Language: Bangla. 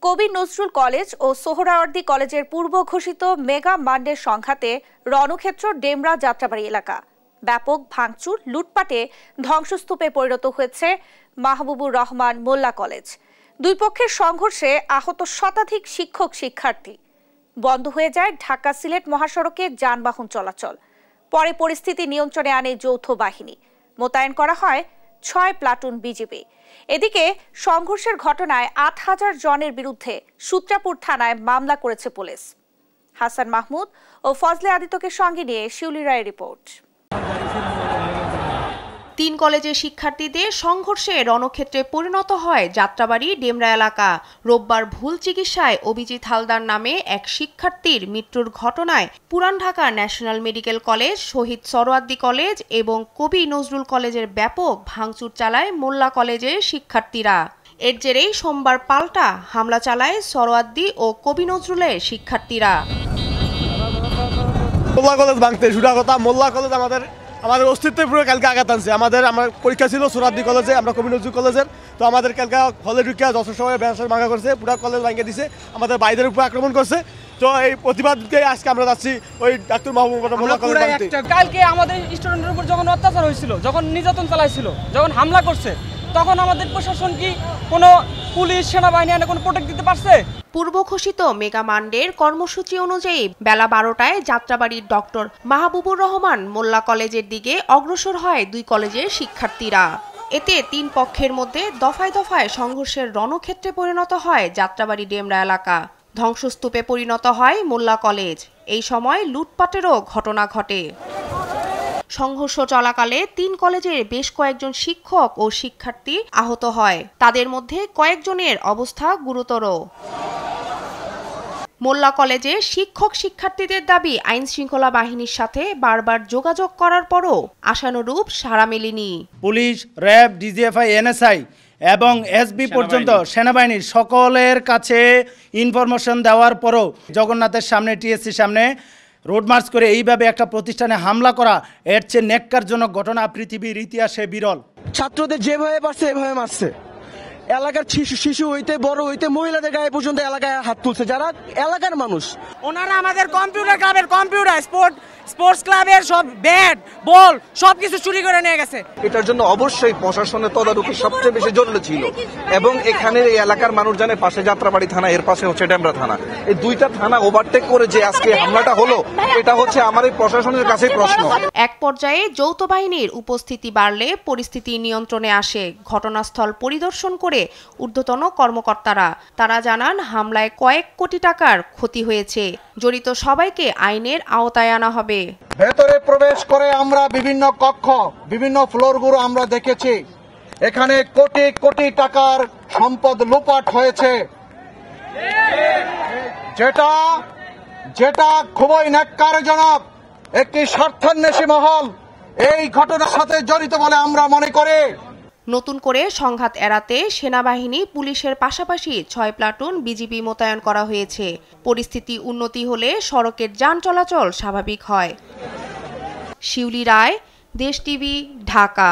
কবি নজরুল কলেজ ও সোহরাওয়ার্দী কলেজের পূর্ব ঘোষিত মেগা মান্ডের সংঘাতে রণক্ষেত্র ডেমরা যাত্রাবাড়ি এলাকা। ব্যাপক ভাঙচুর, লুটপাটে ধ্বংসস্তূপে পরিণত হয়েছে মাহবুবুর রহমান মোল্লা কলেজ। দুই পক্ষের সংঘর্ষে আহত শতাধিক শিক্ষক শিক্ষার্থী। বন্ধ হয়ে যায় ঢাকা সিলেট মহাসড়কে যানবাহন চলাচল। পরে পরিস্থিতি নিয়ন্ত্রণে আনে যৌথ বাহিনী। মোতায়েন করা হয় ৬ প্লাটুন বিজিবি। এদিকে সংঘর্ষের ঘটনায় ৮,০০০ জনের বিরুদ্ধে সূত্রাপুর থানায় মামলা করেছে পুলিশ। হাসান মাহমুদ ও ফজলে আদিত্যকে সঙ্গে নিয়ে শিউলি রায়ের রিপোর্ট। ৩ কলেজের শিক্ষার্থীদের সংঘর্ষে রণক্ষেত্রে পরিণত হয় যাত্রাবাড়ি ডেমরা এলাকা। রোববার ভুল চিকিৎসায় অভিজিৎ হালদার নামে এক শিক্ষার্থীর মৃত্যুর ঘটনায় পুরান Dhaka national medical college, Shaheed Suhrawardy college এবং কবি নজরুল কলেজের ব্যাপক ভাঙচুর চালায় মোল্লা কলেজের শিক্ষার্থীরা। এর জেরেই সোমবার পাল্টা হামলা চালায় সোহরাওয়ার্দী ও কবি নজরুলের শিক্ষার্থীরা। মোল্লা কলেজ ভাঙতে শুরু কথা। মোল্লা কলেজ আমাদের অস্তিত্বের পুরো কালকে আঘাত আনছে। আমার পরীক্ষা ছিল সোহরাওয়ার্দী কলেজে, আমরা কবি নজরুল কলেজের। তো আমাদের কালকে হলে ঢুকিয়া যথেষ্ট সময় ব্যাংক ভাঙা করছে, পুরো কলেজ ভাঙিয়ে দিছে, আমাদের বাইরের উপর আক্রমণ করছে। তো এই প্রতিবাদকে আজকে আমরা যাচ্ছি ওই ডাক্তার মাহবুবুর মোল্লা কলেজ ভাঙতে। কালকে আমাদের স্টুডেন্টের উপর যখন অত্যাচার হয়েছিল, যখন নির্যাতন চালাইছিল, যখন হামলা করছে, তখন আমাদের প্রশাসন কি কোনো পুলিশ সেনাবাহিনী এনে কোনো প্রোটেক্ট দিতে পারছে? পূর্ব ঘোষিত মেগা মান্ডের কর্মসূচি অনুযায়ী বেলা 12টায় যাত্রাবাড়ির ডক্টর মাহবুবুর রহমান মোল্লা কলেজের দিকে অগ্রসর হয় দুই কলেজের শিক্ষার্থীরা। এতে ৩ পক্ষের মধ্যে দফায় দফায় সংঘর্ষের রণক্ষেত্রে পরিণত হয় যাত্রাবাড়ি ডেমরা এলাকা। ধ্বংসস্তূপে পরিণত হয় মোল্লা কলেজ। এই সময় লুটপাটেরও ঘটনা ঘটে। সংঘর্ষ চলাকালে ৩ কলেজের বেশ কয়েকজন শিক্ষক ও শিক্ষার্থী আহত হয়। তাদের মধ্যে কয়েকজনের অবস্থা গুরুতর। মোল্লা কলেজে শিক্ষক শিক্ষার্থীদের দাবি, আইন শৃঙ্খলা বাহিনীর সাথে বারবার যোগাযোগ করার পরও আশানুরূপ সাড়া মেলেনি। পুলিশ, র্যাব, ডিজিএফআই, এনএসআই এবং এসবি পর্যন্ত সেনাবাহিনীর সকলের কাছে ইনফরমেশন দেওয়ার পরও জগন্নাথের সামনে, টিএসসির সামনে রোড মার্চ করে এইভাবে একটা প্রতিষ্ঠানে হামলা করা, এর চেয়ে ন্যাক্কারজনক ঘটনা পৃথিবীর ইতিহাসে বিরল। ছাত্রদের যেভাবে পারছে এভাবে মারছে। এলাকার শিশু হইতে বড় হইতে মহিলাদের গায়ে পর্যন্ত এলাকায় হাত তুলছে, যারা এলাকার মানুষ। ওনারা আমাদের কম্পিউটার ক্লাবের কম্পিউটার, স্পোর্টস ক্লাবের সব ব্যাট, বল সবকিছু চুরি করে নিয়ে গেছে। এটার জন্য অবশ্যই প্রশাসনের তদারকি সবচেয়ে বেশি জরুরি ছিল, এবং এখানে এই এলাকার মানুষ জানে পাশে যাত্রাবাড়ি থানা, এর পাশে হচ্ছে ডেমরা থানা। এই দুইটা থানা ওভারটেক করে যে আজকে হামলাটা হলো, এটা হচ্ছে আমার এই প্রশাসনের কাছে প্রশ্ন। এক পর্যায়ে যৌথ বাহিনীর উপস্থিতি বাড়লে পরিস্থিতি নিয়ন্ত্রণে আসে। ঘটনাস্থল পরিদর্শন করে ঊর্ধ্বতন কর্মকর্তারা তারা জানান, হামলায় কয়েক কোটি টাকার ক্ষতি হয়েছে। জড়িত সবাইকে আইনের আওতায় আনা হবে। ভেতরে প্রবেশ করে আমরা বিভিন্ন কক্ষ, বিভিন্ন ফ্লোরগুলো আমরা দেখেছি। এখানে কোটি কোটি টাকার সম্পদ লুটপাট হয়েছে, যেটা খুবই ন্যাক্কারজনক। একটি স্বার্থান্বেষী মহল এই ঘটনার সাথে জড়িত বলে আমরা মনে করি। নতুন করে সংঘাত এড়াতে সেনাবাহিনী, পুলিশের পাশাপাশি ৬ প্লাটুন বিজিবি মোতায়েন করা হয়েছে। পরিস্থিতি উন্নতি হলে সড়কের যান চলাচল স্বাভাবিক হয়। শিউলি রায়, দেশ টিভি, ঢাকা।